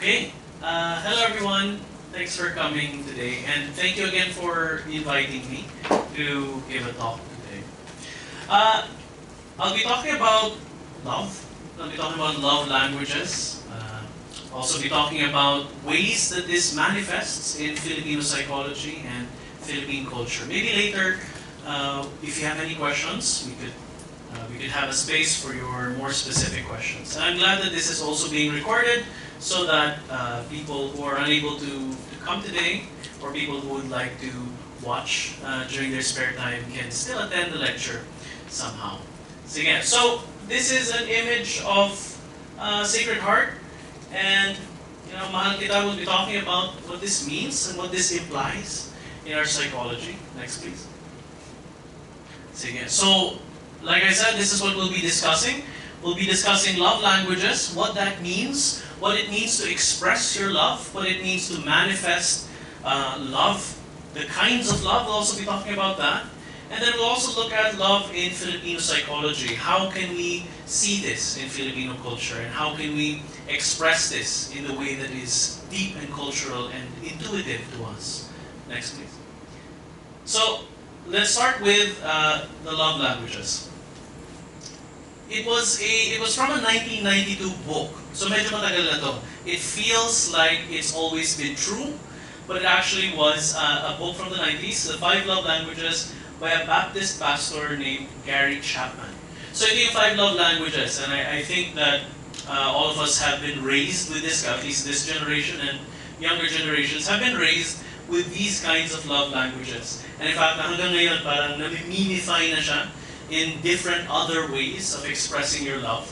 Okay. Hello everyone. Thanks for coming today, and thank you again for inviting me to give a talk today. Uh, I'll be talking about love. I'll be talking about love languages. Also be talking about ways that this manifests in Filipino psychology and Philippine culture. Maybe later, if you have any questions, we could have a space for your more specific questions. And I'm glad that this is also being recorded so that people who are unable to come today or people who would like to watch during their spare time can still attend the lecture somehow. So again, so this is an image of Sacred Heart, and Mahal kita will be talking about what this means and what this implies in our psychology. Next, please. So again, so like I said, this is what we'll be discussing. We'll be discussing love languages, what that means, what it means to express your love, what it means to manifest love, the kinds of love. We'll also be talking about that. And then we'll also look at love in Filipino psychology. How can we see this in Filipino culture, and how can we express this in a way that is deep and cultural and intuitive to us? Next, please. So let's start with the love languages. It was from a 1992 book. So medyo matagal na to. It feels like it's always been true, but it actually was a book from the 90s, The 5 Love Languages, by a Baptist pastor named Gary Chapman. So ito yung 5 love languages, and I think that all of us have been raised with this, at least this generation and younger generations have been raised with these kinds of love languages. And in fact, hanggang ngayon, parang nami-minify na siya in different other ways of expressing your love.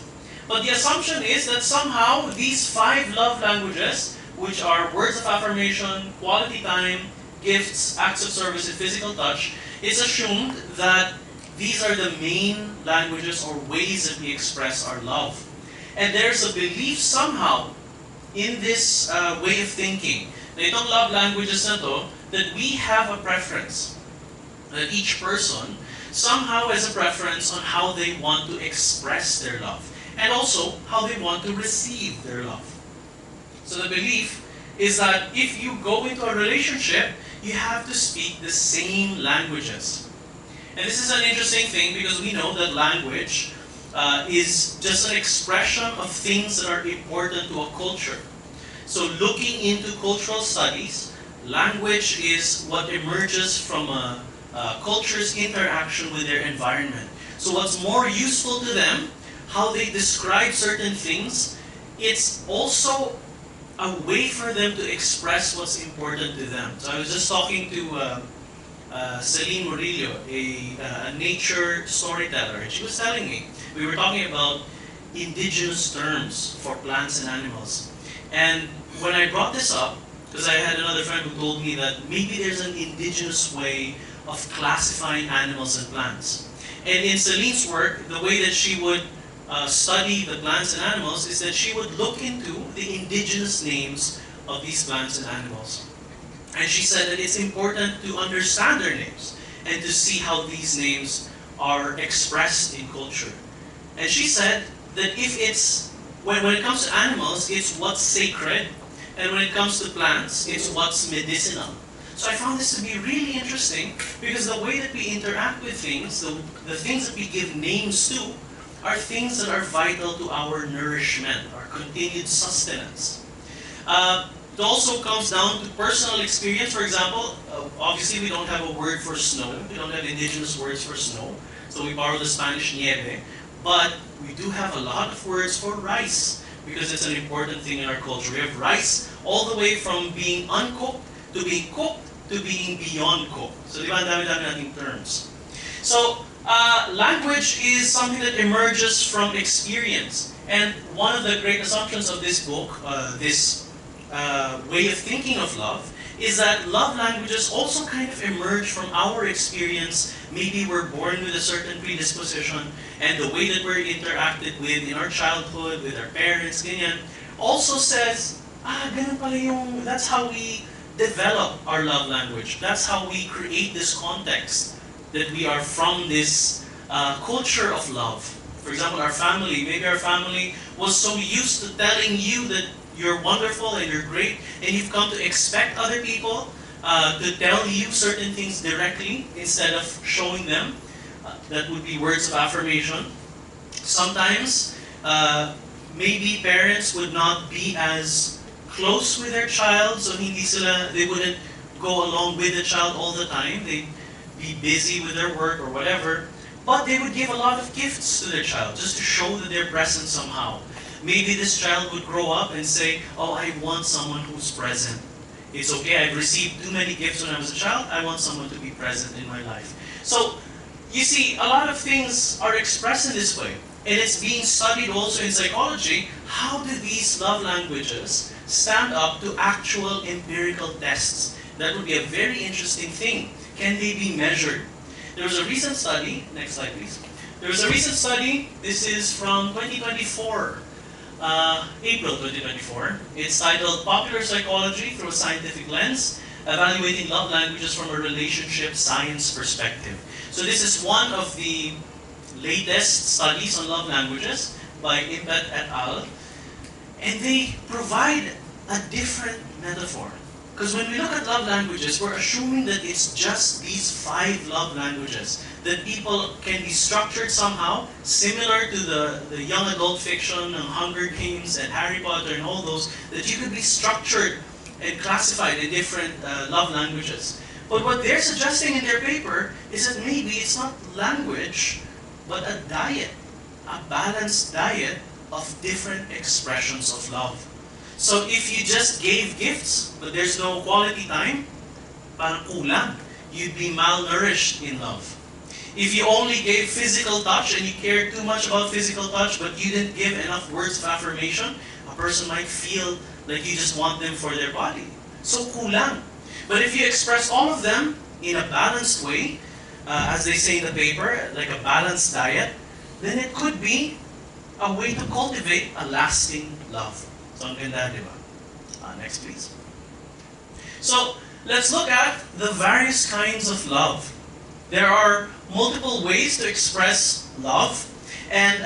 But the assumption is that somehow these 5 love languages, which are words of affirmation, quality time, gifts, acts of service, and physical touch, it's assumed that these are the main languages or ways that we express our love. And there's a belief somehow in this way of thinking, na itong love languages na to, that we have a preference. That each person somehow has a preference on how they want to express their love, and also how they want to receive their love. So the belief is that if you go into a relationship, you have to speak the same languages. And this is an interesting thing because we know that language is just an expression of things that are important to a culture. So looking into cultural studies, language is what emerges from a culture's interaction with their environment. So what's more useful to them, how they describe certain things, it's also a way for them to express what's important to them. So I was just talking to Celine Murillo, a nature storyteller, and she was telling me, we were talking about indigenous terms for plants and animals. And when I brought this up, because I had another friend who told me that maybe there's an indigenous way of classifying animals and plants. And in Celine's work, the way that she would study the plants and animals is that she would look into the indigenous names of these plants and animals. And she said that it's important to understand their names and to see how these names are expressed in culture. And she said that if it's, when it comes to animals, it's what's sacred, and when it comes to plants, it's what's medicinal. So I found this to be really interesting because the way that we interact with things, the things that we give names to, are things that are vital to our nourishment, our continued sustenance. It also comes down to personal experience. For example, obviously we don't have a word for snow. We don't have indigenous words for snow. So we borrow the Spanish nieve. But we do have a lot of words for rice because it's an important thing in our culture. We have rice all the way from being uncooked to being cooked to being beyond cooked. So di ba, ang dami-dami nating terms. So language is something that emerges from experience. And one of the great assumptions of this book, this way of thinking of love, is that love languages also kind of emerge from our experience. Maybe we're born with a certain predisposition, and the way that we're interacted with in our childhood, with our parents, ganyan, also says, ganun pala yung, that's how we develop our love language. That's how we create this context that we are from this culture of love. For example, our family, maybe our family was so used to telling you that you're wonderful and you're great, and you've come to expect other people to tell you certain things directly instead of showing them. That would be words of affirmation. Sometimes, maybe parents would not be as close with their child, so they wouldn't go along with the child all the time. They'd be busy with their work or whatever. But they would give a lot of gifts to their child just to show that they're present somehow. Maybe this child would grow up and say, oh, I want someone who's present. It's okay, I've received too many gifts when I was a child, I want someone to be present in my life. So, you see, a lot of things are expressed in this way. And it's being studied also in psychology. How do these love languages stand up to actual empirical tests? That would be a very interesting thing. Can they be measured? There was a recent study, next slide please. There was a recent study, this is from 2024, April 2024. It's titled Popular Psychology Through a Scientific Lens, Evaluating Love Languages from a Relationship Science Perspective. So this is one of the latest studies on love languages by Impet et al. And they provide a different metaphor. Because when we look at love languages, we're assuming that it's just these 5 love languages. That people can be structured somehow, similar to the young adult fiction and Hunger Games and Harry Potter and all those, that you could be structured and classified in different love languages. But what they're suggesting in their paper is that maybe it's not language, but a diet, a balanced diet of different expressions of love. So if you just gave gifts, but there's no quality time, parang kulang. You'd be malnourished in love. If you only gave physical touch and you cared too much about physical touch, but you didn't give enough words of affirmation, a person might feel like you just want them for their body. So kulang. But if you express all of them in a balanced way, as they say in the paper, like a balanced diet, then it could be a way to cultivate a lasting love. So, ang ganda, di ba? Next, please. So, let's look at the various kinds of love. There are multiple ways to express love. And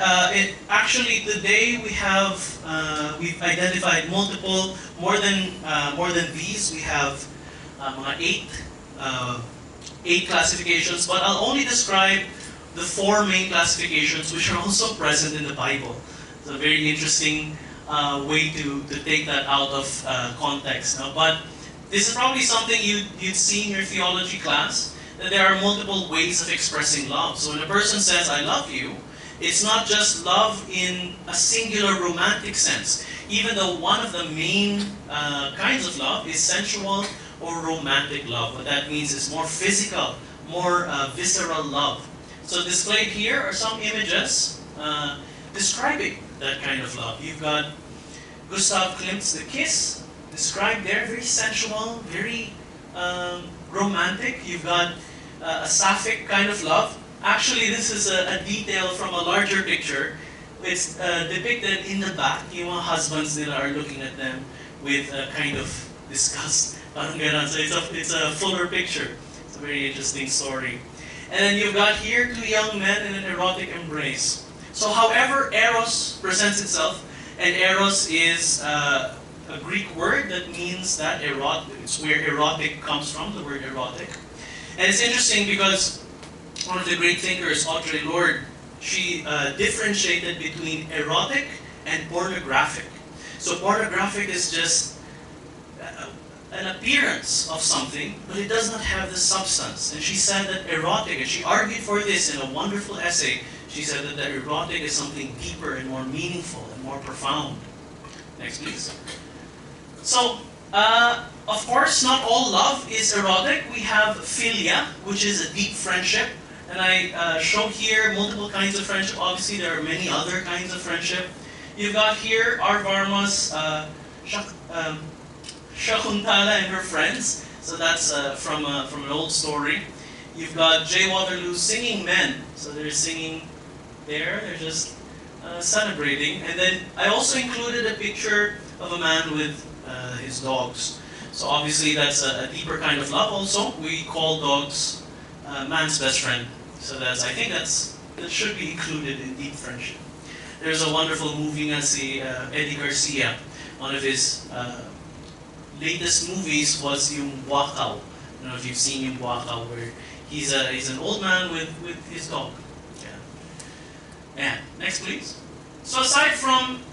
actually today we have, we've identified multiple, more than these. We have mga 8 classifications, but I'll only describe the 4 main classifications which are also present in the Bible. It's a very interesting way to take that out of context. No? But this is probably something you'd see in your theology class, that there are multiple ways of expressing love. So when a person says, I love you, it's not just love in a singular romantic sense, even though one of the main kinds of love is sensual or romantic love. What that means is more physical, more visceral love. So displayed here are some images describing that kind of love. You've got Gustav Klimt's The Kiss, described there, very sensual, very romantic. You've got a sapphic kind of love. Actually, this is a detail from a larger picture. It's depicted in the back. Yung mga husbands nila are looking at them with a kind of disgust. Parang ganun. So it's a fuller picture. It's a very interesting story. And then you've got here 2 young men in an erotic embrace. So however Eros presents itself, and Eros is a Greek word that means that it's where erotic comes from, the word erotic. And it's interesting because one of the great thinkers, Audre Lorde, she differentiated between erotic and pornographic. So pornographic is just an appearance of something, but it does not have the substance. And she said that erotic, and she argued for this in a wonderful essay. She said that the erotic is something deeper and more meaningful and more profound. Next, please. So, of course, not all love is erotic. We have philia, which is a deep friendship. And I show here multiple kinds of friendship. Obviously, there are many other kinds of friendship. You've got here R. Varma's Shakuntala and her friends. So that's from an old story. You've got Jay Waterloo's Singing Men. So they're singing there. They're just celebrating. And then I also included a picture of a man with his dogs. So obviously that's a deeper kind of love also. We call dogs man's best friend. So I think that should be included in deep friendship. There's a wonderful movie nga si Eddie Garcia One of his latest movies was yung Wakaw. I don't know if you've seen yung Wakaw, where he's an old man with his dog. Yeah. And next, please. So aside from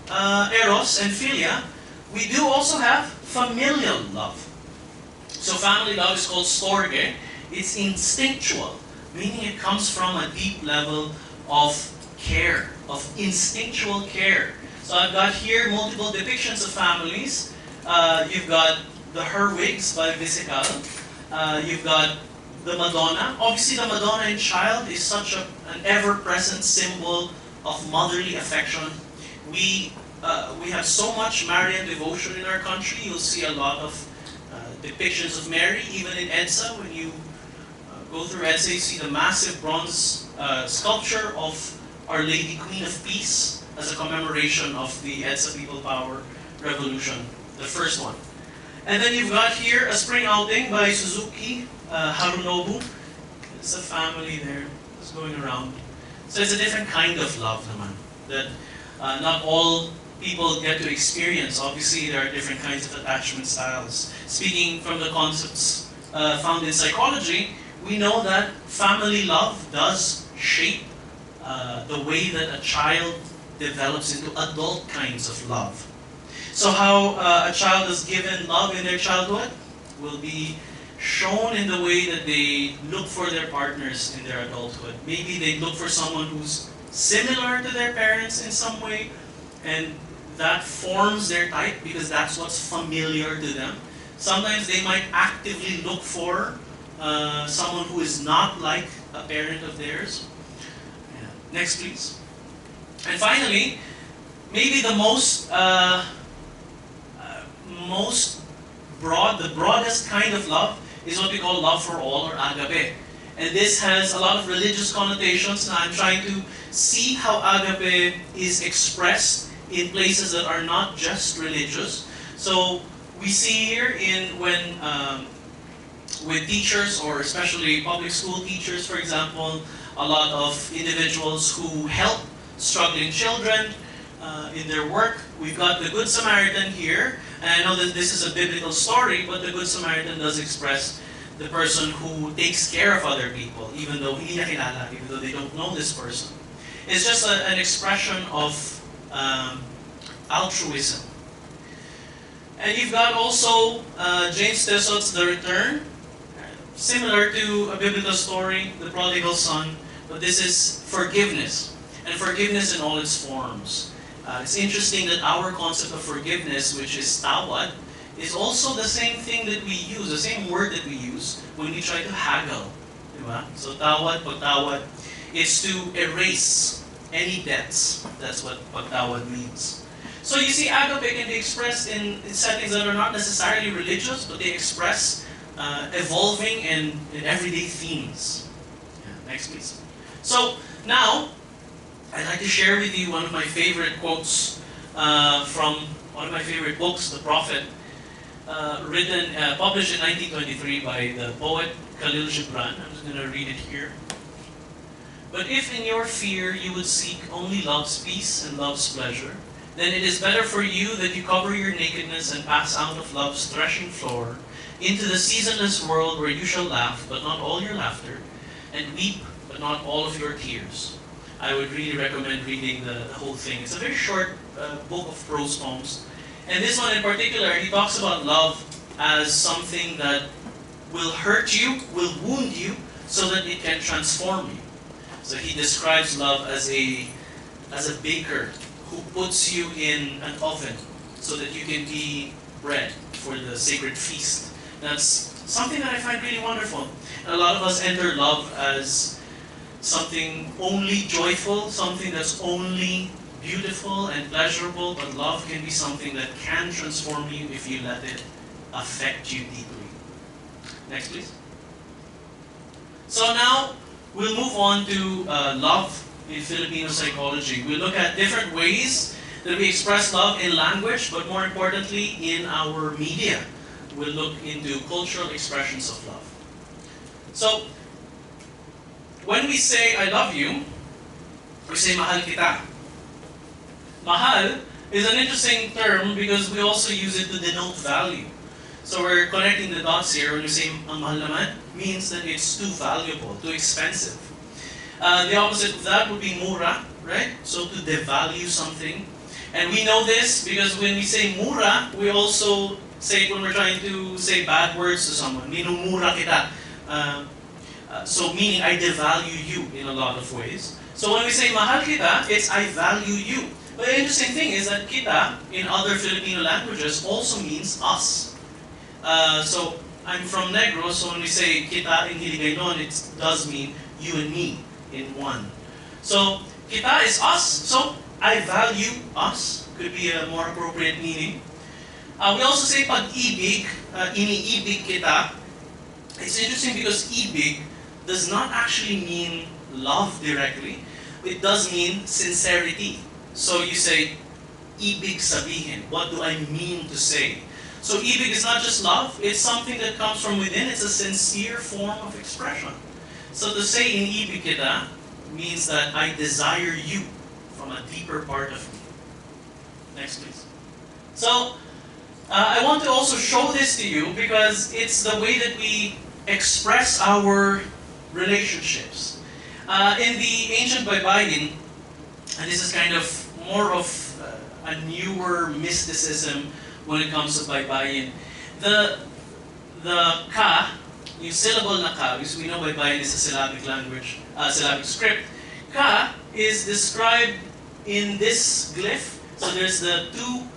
eros and philia, we do also have familial love. So family love is called storge. It's instinctual, meaning it comes from a deep level of care, of instinctual care. So I've got here multiple depictions of families. You've got the Herwigs by Visical. You've got the Madonna. Obviously, the Madonna in child is such an ever-present symbol of motherly affection. We have so much Marian devotion in our country. You'll see a lot of depictions of Mary, even in EDSA. When you go through EDSA, you see the massive bronze sculpture of Our Lady Queen of Peace as a commemoration of the EDSA People Power Revolution, the first one. And then you've got here a spring outing by Suzuki Harunobu. It's a family there that's going around. So it's a different kind of love naman that not all people get to experience. Obviously, there are different kinds of attachment styles. Speaking from the concepts found in psychology, we know that family love does shape the way that a child develops into adult kinds of love. So how a child is given love in their childhood will be shown in the way that they look for their partners in their adulthood. Maybe they look for someone who's similar to their parents in some way, and that forms their type because that's what's familiar to them. Sometimes they might actively look for someone who is not like a parent of theirs. Yeah. Next, please. And finally, maybe the the broadest kind of love is what we call love for all, or agape. And this has a lot of religious connotations. Now I'm trying to see how agape is expressed in places that are not just religious. So we see here with teachers, or especially public school teachers, for example, a lot of individuals who help struggling children in their work. We've got the Good Samaritan here, and I know that this is a biblical story, but the Good Samaritan does express the person who takes care of other people, even though hindi niya kilala, even though they don't know this person. It's just an expression of altruism. And you've got also James Tissot's The Return, similar to a biblical story, the prodigal son, but this is forgiveness, and forgiveness in all its forms. It's interesting that our concept of forgiveness, which is tawad, is also the same thing that we use, the same word that we use when we try to haggle. Diba? So tawad, pagtawad, is to erase any debts. That's what pagtawad means. So you see, agape can be expressed in settings that are not necessarily religious, but they express evolving and everyday themes. Yeah, next, please. So now, I'd like to share with you one of my favorite quotes from one of my favorite books, The Prophet, published in 1923 by the poet Khalil Gibran. I'm just going to read it here. But if in your fear you would seek only love's peace and love's pleasure, then it is better for you that you cover your nakedness and pass out of love's threshing floor into the seasonless world where you shall laugh, but not all your laughter, and weep, but not all of your tears. I would really recommend reading the whole thing. It's a very short book of prose poems. And this one in particular, he talks about love as something that will hurt you, will wound you, so that it can transform you. So he describes love as a baker who puts you in an oven so that you can be bread for the sacred feast. That's something that I find really wonderful. And a lot of us enter love as something only joyful, something that's only beautiful and pleasurable, but love can be something that can transform you if you let it affect you deeply. Next, please. So now, we'll move on to love in Filipino psychology. We'll look at different ways that we express love in language, but more importantly, in our media. We'll look into cultural expressions of love. So, when we say, I love you, we say, mahal kita. Mahal is an interesting term because we also use it to denote value. So we're connecting the dots here. When we say ang mahal naman, means that it's too valuable, too expensive. The opposite of that would be mura, right? So to devalue something. And we know this because when we say mura, we also say it when we're trying to say bad words to someone. Minumura kita. So meaning I devalue you in a lot of ways. So when we say mahal kita, it's I value you. But the interesting thing is that kita in other Filipino languages also means us. So I'm from Negros, so when we say kita in Hiligaynon, it does mean you and me in one. So kita is us, so I value us, could be a more appropriate meaning. We also say pag-ibig, iniibig kita. It's interesting because ibig does not actually mean love directly. It does mean sincerity. So you say, ibig sabihin. What do I mean to say? So ibig is not just love, it's something that comes from within. It's a sincere form of expression. So to say iniibig kita means that I desire you from a deeper part of me. Next please. So I want to also show this to you because it's the way that we express our relationships. In the ancient Baybayin, and this is kind of more of a newer mysticism when it comes to Baybayin, the ka, yung syllable na ka, because we know Baybayin is a syllabic language, syllabic script. Ka is described in this glyph. So there's the two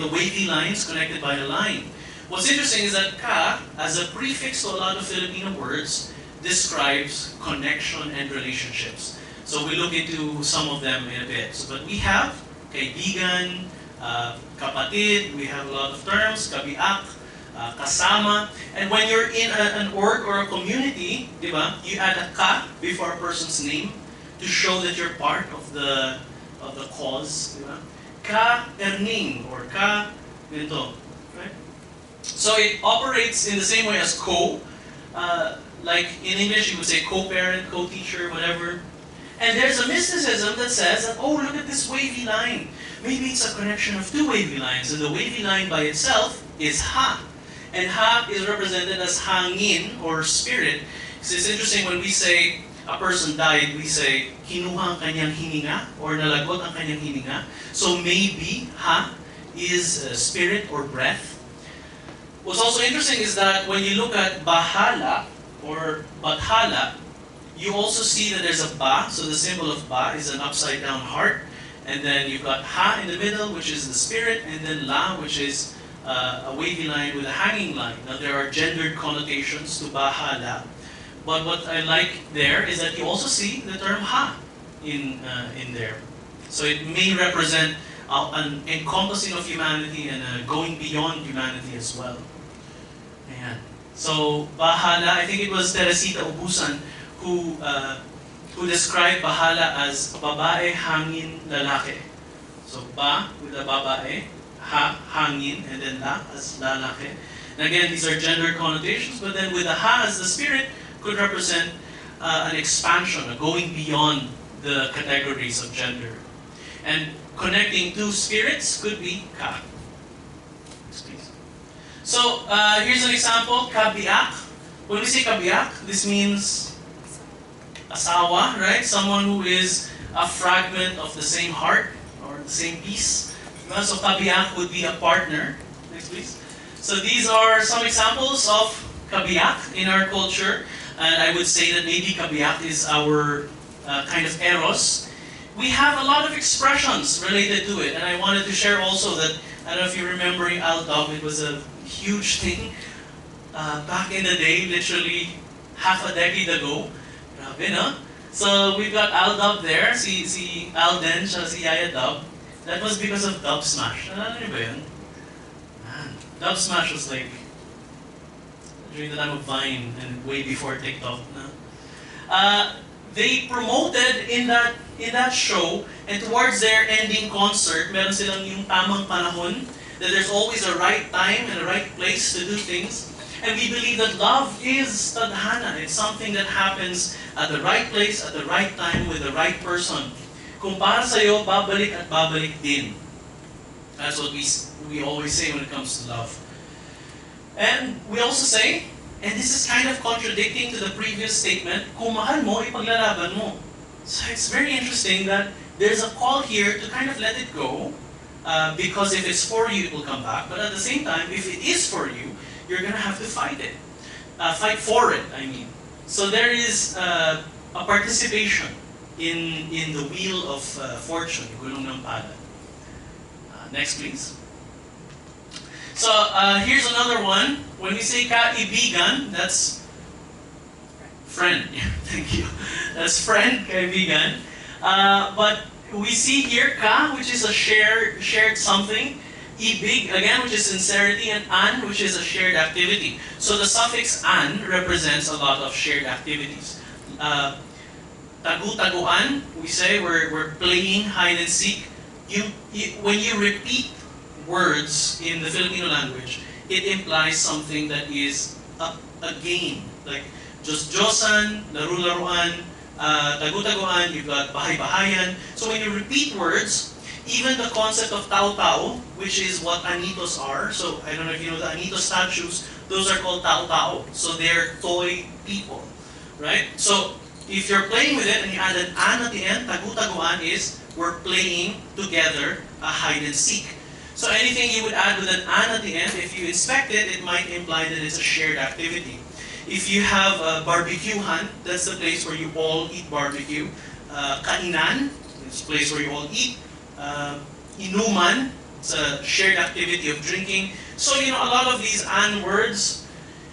wavy lines connected by a line. What's interesting is that ka, as a prefix to a lot of Filipino words, describes connection and relationships. So we look into some of them in a bit. So, but we have kaibigan, kapatid, we have a lot of terms, kabiak, kasama. And when you're in an org or a community, diba, you add a ka before a person's name to show that you're part of the cause. Diba? Ka earning or ka ganito. Right? So it operates in the same way as co. Like in English, you would say co-parent, co-teacher, whatever. And there's a mysticism that says that, oh, look at this wavy line. Maybe it's a connection of two wavy lines. And the wavy line by itself is ha. And ha is represented as hangin or spirit. So it's interesting when we say a person died, we say, kinuha ang kanyang hininga or nalagot ang kanyang hininga. So maybe ha is spirit or breath. What's also interesting is that when you look at bahala or bathala, you also see that there's a ba, so the symbol of ba is an upside down heart. And then you've got ha in the middle, which is the spirit, and then la, which is a wavy line with a hanging line. Now there are gendered connotations to bahala. But what I like there is that you also see the term ha in there. So it may represent an encompassing of humanity and going beyond humanity as well. Ayan. So bahala, I think it was Teresita Ubusan who described bahala as babae, hangin, lalaki. So ba with the babae, ha, hangin, and then la as lalaki. And again, these are gender connotations, but then with the ha as the spirit could represent an expansion, a going beyond the categories of gender. And connecting two spirits could be ka. So here's an example, kabiak. When we say kabiak, this means asawa, right? Someone who is a fragment of the same heart or the same piece. So kabiak would be a partner. Next, please. So these are some examples of kabiak in our culture. And I would say that maybe kabiak is our kind of eros. We have a lot of expressions related to it. And I wanted to share also that, I don't know if you remember Aldab, it was a huge thing back in the day, literally half a decade ago. Grabe, no? So we've got Aldab there, si Alden, siya si Yaya Dub. That was because of Dub Smash. Ano ba yun? Man, Dub Smash was like during the time of Vine and way before TikTok. No? They promoted in that show, and towards their ending concert, meron silang yung tamang panahon, that there's always a right time and a right place to do things. And we believe that love is tadhana. It's something that happens at the right place, at the right time, with the right person. Kung para sa'yo, babalik at babalik din. That's what we always say when it comes to love. And we also say, and this is kind of contradicting to the previous statement, kung mahal mo, ipaglalaban mo. So it's very interesting that there's a call here to kind of let it go, because if it's for you, it will come back. But at the same time, if it is for you, you're gonna have to fight it. Fight for it, I mean. So there is a participation in the wheel of fortune, gulong ng palad. Next, please. So here's another one. When we say kaibigan, that's friend. Thank you. That's friend, kaibigan. But we see here ka, which is a shared something. Ibig, again, which is sincerity, and an, which is a shared activity. So the suffix an represents a lot of shared activities. Tagu-taguan, we say we're playing hide and seek. When you repeat words in the Filipino language, it implies something that is a game. Like Diyos-Diyosan, laro-laruan, tagu-taguan, you've got bahay-bahayan. So when you repeat words, even the concept of tao-tao, which is what anitos are, so I don't know if you know the anito statues, those are called tao-tao. So they're toy people, right? So if you're playing with it and you add an at the end, tagu-taguan is we're playing together a hide and seek. So anything you would add with an at the end, if you inspect it, it might imply that it's a shared activity. If you have a barbecuehan, that's the place where you all eat barbecue. Kainan, it's a place where you all eat. Inuman, it's a shared activity of drinking. So, a lot of these an words.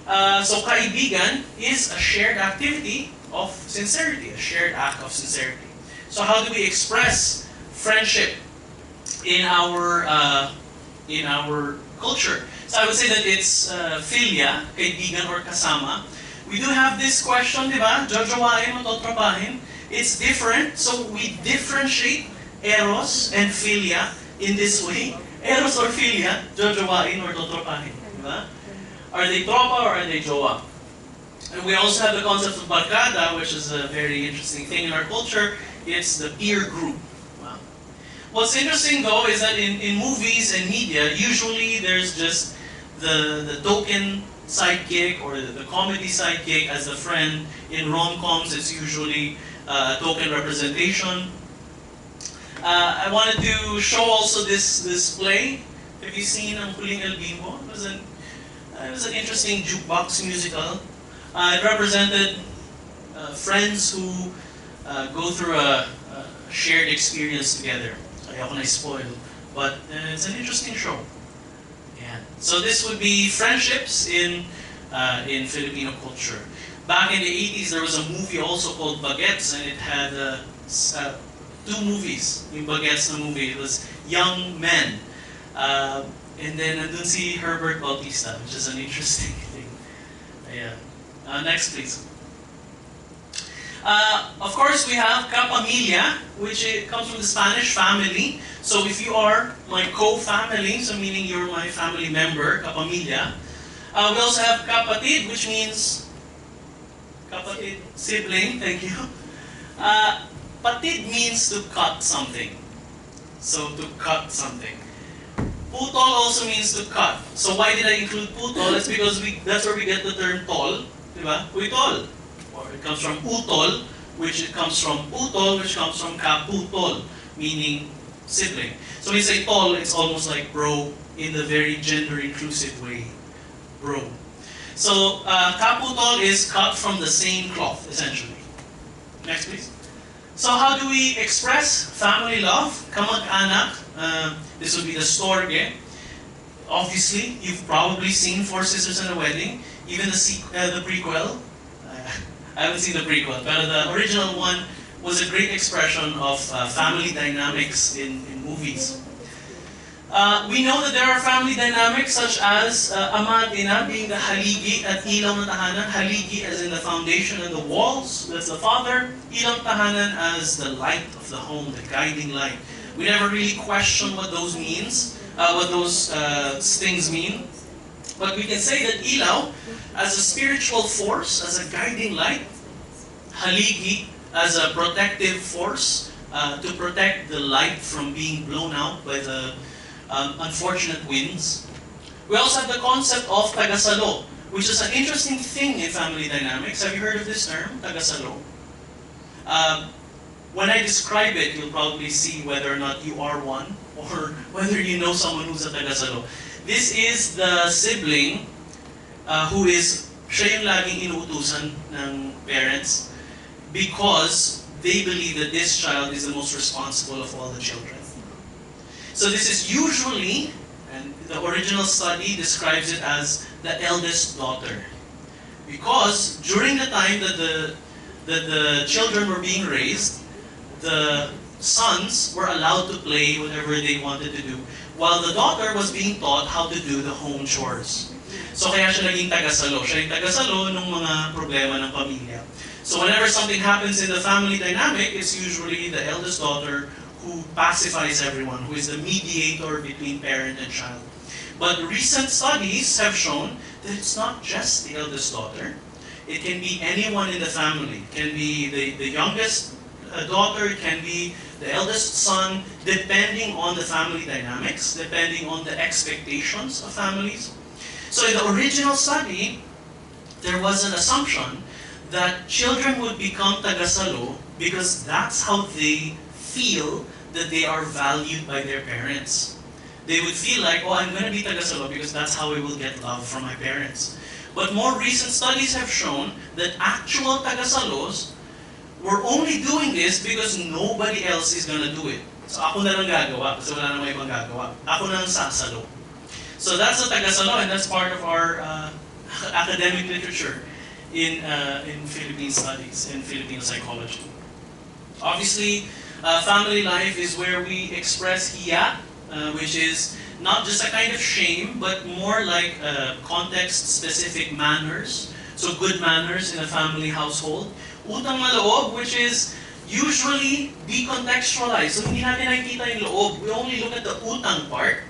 So, kaibigan is a shared activity of sincerity, a shared act of sincerity. So, how do we express friendship in our culture? So, I would say that it's filia, kaibigan or kasama. We do have this question, di ba? Jojowain o totropahin. It's different, so we differentiate eros and philia in this way. Eros or philia, jojowain or totropahin. Diba? Are they tropa or are they jowa? And we also have the concept of barkada, which is a very interesting thing in our culture. It's the peer group. Wow. What's interesting though is that in movies and media, usually there's just the token sidekick or the comedy sidekick as the friend. In rom-coms, it's usually a token representation. I wanted to show also this play. Have you seen Ang Huling El Bimbo? It was an interesting jukebox musical. It represented friends who go through a shared experience together. Ayoko na spoil, but it's an interesting show. Yeah. So this would be friendships in Filipino culture. Back in the 80s, there was a movie also called Baguettes, and it had two movies. Yung Baguettes na movie, it was young men. And then nandun si Herbert Bautista, which is an interesting thing. Ayan. Next, please. Of course, we have kapamilya, which comes from the Spanish family. So if you are my co-family, so meaning you're my family member, kapamilya. We also have kapatid, which means kapatid, sibling, thank you. Patid means to cut something. So to cut something. Putol also means to cut. So why did I include putol? It's because that's where we get the term tol. Diba? Uitol. Or it comes from utol, which comes from putol, which comes from kaputol, meaning sibling. So when you say tol, it's almost like bro in the very gender-inclusive way. Bro. So kaputol is cut from the same cloth, essentially. Next, please. So how do we express family love? Kamag-anak. This would be the storge. Obviously, you've probably seen Four Sisters and a Wedding. Even the prequel. I haven't seen the prequel, but the original one was a great expression of family dynamics in movies. We know that there are family dynamics such as ama at ina being the haligi at ilaw ng tahanan. Haligi as in the foundation and the walls, that's the father. Ilaw ng tahanan as the light of the home, the guiding light. We never really question what those means, what those things mean. But we can say that ilaw as a spiritual force, as a guiding light. Haligi as a protective force, to protect the light from being blown out by the unfortunate winds. We also have the concept of tagasalo, which is an interesting thing in family dynamics. Have you heard of this term, tagasalo? When I describe it, you'll probably see whether or not you are one or whether you know someone who's a tagasalo. This is the sibling who is siya yung laging inuutusan ng parents because they believe that this child is the most responsible of all the children. So this is usually, and the original study describes it as the eldest daughter. Because during the time that the children were being raised, the sons were allowed to play whatever they wanted to do, while the daughter was being taught how to do the home chores. So kaya siya naging tagasalo. Siya yung tagasalo ng mga problema ng pamilya. So whenever something happens in the family dynamic, it's usually the eldest daughter who pacifies everyone, who is the mediator between parent and child. But recent studies have shown that it's not just the eldest daughter. It can be anyone in the family. It can be the youngest daughter, it can be the eldest son, depending on the family dynamics, depending on the expectations of families. So in the original study, there was an assumption that children would become tagasalo because that's how they feel that they are valued by their parents. They would feel like, oh, I'm going to be tagasalo because that's how I will get love from my parents. But more recent studies have shown that actual tagasalos were only doing this because nobody else is going to do it. So ako na lang gagawa kasi wala namang ibang gagawa. Ako na lang sasalo. So that's the tagasalo, and that's part of our academic literature in Philippine studies, in Filipino psychology. Obviously, family life is where we express hiya, which is not just a kind of shame, but more like context-specific manners. So good manners in a family household. Utang na loob, which is usually decontextualized. So hindi natin nakikita yung loob. We only look at the utang part,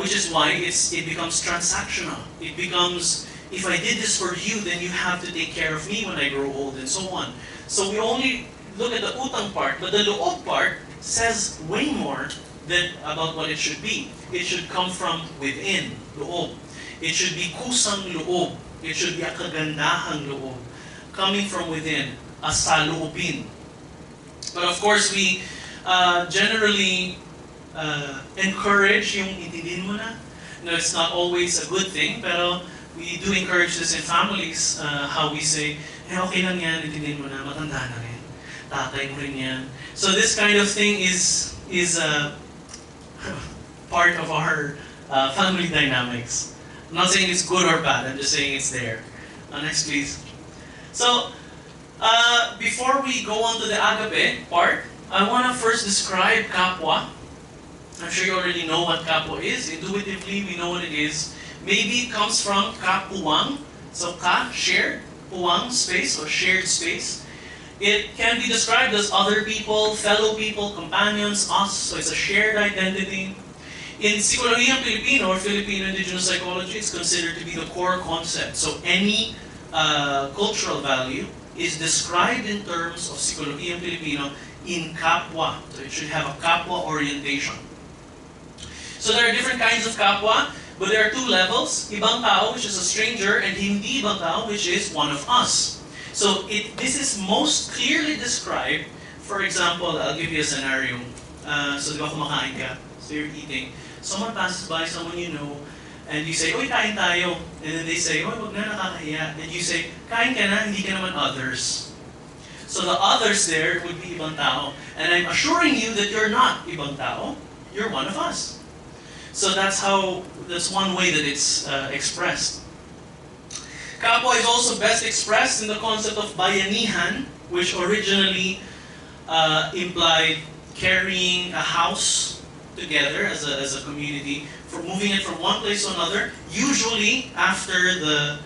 which is why it becomes transactional. It becomes, if I did this for you, then you have to take care of me when I grow old, and so on. So we only look at the utang part, but the loob part says way more than about what it should be. It should come from within, loob. It should be kusang loob. It should be a kagandahang loob, coming from within, a saloobin. But of course, we generally encourage yung intindihin mo na. No, it's not always a good thing, pero we do encourage this in families, how we say, okay lang yan, intindihin mo na, matanda na rin. Tatay mo rin yan. So this kind of thing is part of our family dynamics. I'm not saying it's good or bad, I'm just saying it's there. Next, please. So, before we go on to the agape part, I want to first describe kapwa. I'm sure you already know what kapwa is. Intuitively, we know what it is. Maybe it comes from kapuwang. So ka, shared, puwang, space, or shared space. It can be described as other people, fellow people, companions, us. So it's a shared identity. In Psikolohiya Filipino or Filipino indigenous psychology, it's considered to be the core concept. So any cultural value is described in terms of Psikolohiya Filipino in kapwa. So it should have a kapwa orientation. So there are different kinds of kapwa, but there are two levels. Ibang tao, which is a stranger, and hindi ibang tao, which is one of us. So this is most clearly described. For example, I'll give you a scenario. So di ba kumakain ka? So you're eating. Someone passes by, someone you know, and you say, "Oy, kain tayo." And then they say, "Oy, wag na, nakakahiya." And you say, "Kain ka na, hindi ka naman others." So the others there would be ibang tao. And I'm assuring you that you're not ibang tao. You're one of us. So that's one way that it's expressed. Kapwa is also best expressed in the concept of bayanihan, which originally implied carrying a house together as a community, for moving it from one place to another, usually after the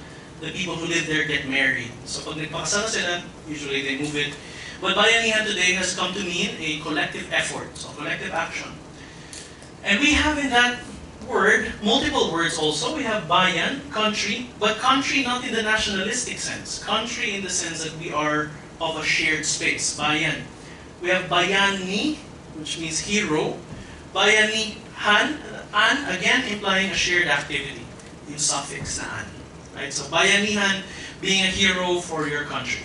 people who live there get married. So pag nagpakasal sila, usually they move it. But bayanihan today has come to mean a collective effort, so collective action. And we have in that word, multiple words also. We have bayan, country, but country not in the nationalistic sense. Country in the sense that we are of a shared space, bayan. We have bayani, which means hero. Bayanihan, an, again implying a shared activity. Yung suffix na an. Right? So bayanihan, being a hero for your country.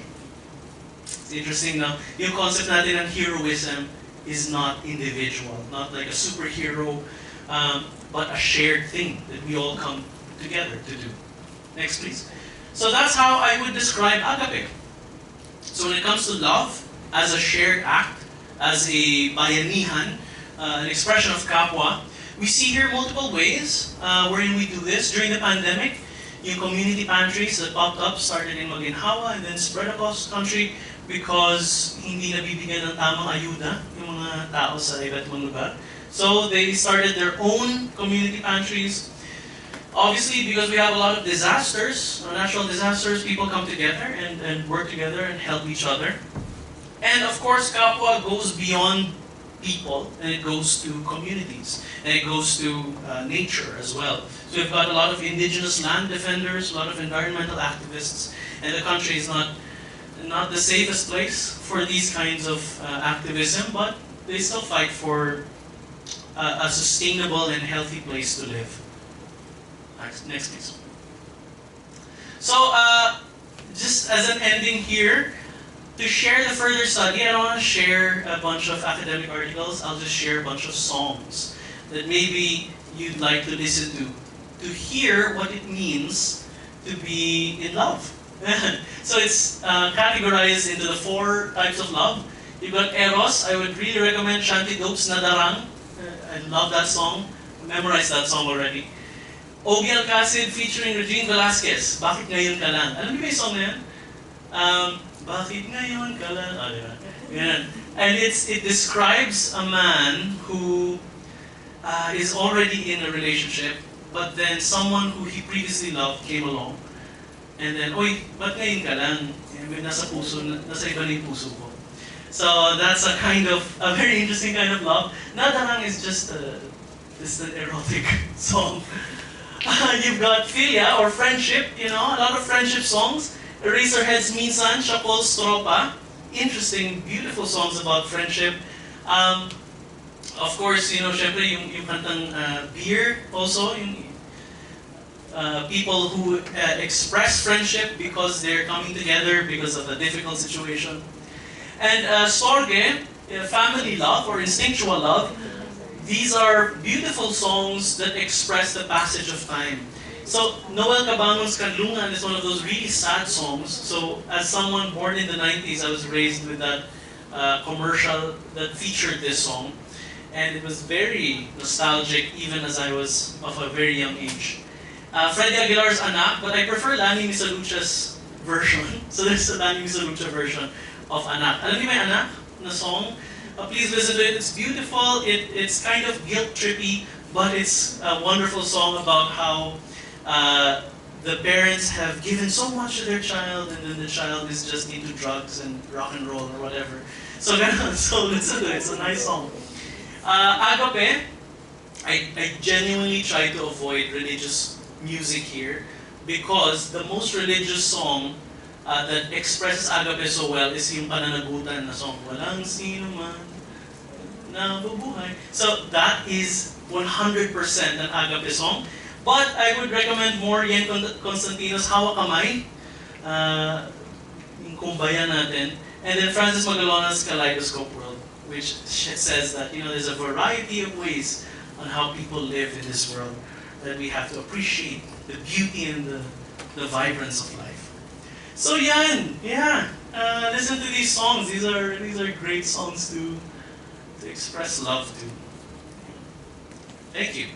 It's interesting now, yung concept natin ng heroism is not individual, not like a superhero, but a shared thing that we all come together to do. Next, please. So that's how I would describe agape. So when it comes to love, as a shared act, as a bayanihan, an expression of kapwa, we see here multiple ways wherein we do this. During the pandemic, yung community pantries that popped up started in Maginhawa and then spread across the country because hindi nabibigyan ng tamang ayuda yung mga tao sa iba't ibang lugar. So they started their own community pantries. Obviously, because we have a lot of disasters, natural disasters, people come together and work together and help each other. And of course, Kapwa goes beyond people, and it goes to communities, and it goes to nature as well. So we've got a lot of indigenous land defenders, a lot of environmental activists, and the country is not the safest place for these kinds of activism, but they still fight for a sustainable and healthy place to live. Next, please. So, just as an ending here, to share the further study, I don't want to share a bunch of academic articles. I'll just share a bunch of songs that maybe you'd like to listen to hear what it means to be in love. So it's categorized into the 4 types of love. You've got Eros. I would really recommend Shanty Dope's Nadarang. I love that song. I memorized that song already. Ogie Alcacid featuring Regine Velasquez, Bakit Ngayon Ka Lang. Alam niyo ba yung song na yan? Bakit Ngayon Ka Lang? Oh, diba? Yan. And it describes a man who is already in a relationship, but then someone who he previously loved came along. And then, oy, ba't ngayon ka lang? Nasa puso, nasa iba na yung puso ko. So that's a very interesting kind of love. Nadarang is just an erotic song. You've got philia or friendship, a lot of friendship songs. Eraserheads Minsan, Chapol's Tropa. Interesting, beautiful songs about friendship. Of course, syempre yung kantang Beer also, people who express friendship because they're coming together because of a difficult situation. And Sorge, family love or instinctual love. These are beautiful songs that express the passage of time. So, Noel Cabangon's Kanlungan is one of those really sad songs. So, as someone born in the 90s, I was raised with that commercial that featured this song. And it was very nostalgic even as I was of a very young age. Freddy Aguilar's Anak, but I prefer Lani Misalucha's version. So, there's a Lani Misalucha version of Anak. Alam niyo may Anak na song? Please listen to it. It's beautiful. It's kind of guilt-trippy, but it's a wonderful song about how the parents have given so much to their child, and then the child is just into drugs and rock and roll or whatever. So listen to it. It's a nice song. Agape, I genuinely try to avoid religious music here because the most religious song that expresses agape so well is yung pananagutan na song, Walang sino man nabubuhay. So that is 100% an agape song. But I would recommend more Yen Constantino's Hawak Kamay, yung kumbayan natin. And then Francis Magalona's Kaleidoscope World, which says that there's a variety of ways on how people live in this world, that we have to appreciate the beauty and the vibrance of life. So yan, yeah. Listen to these songs. These are great songs to express love to. Thank you.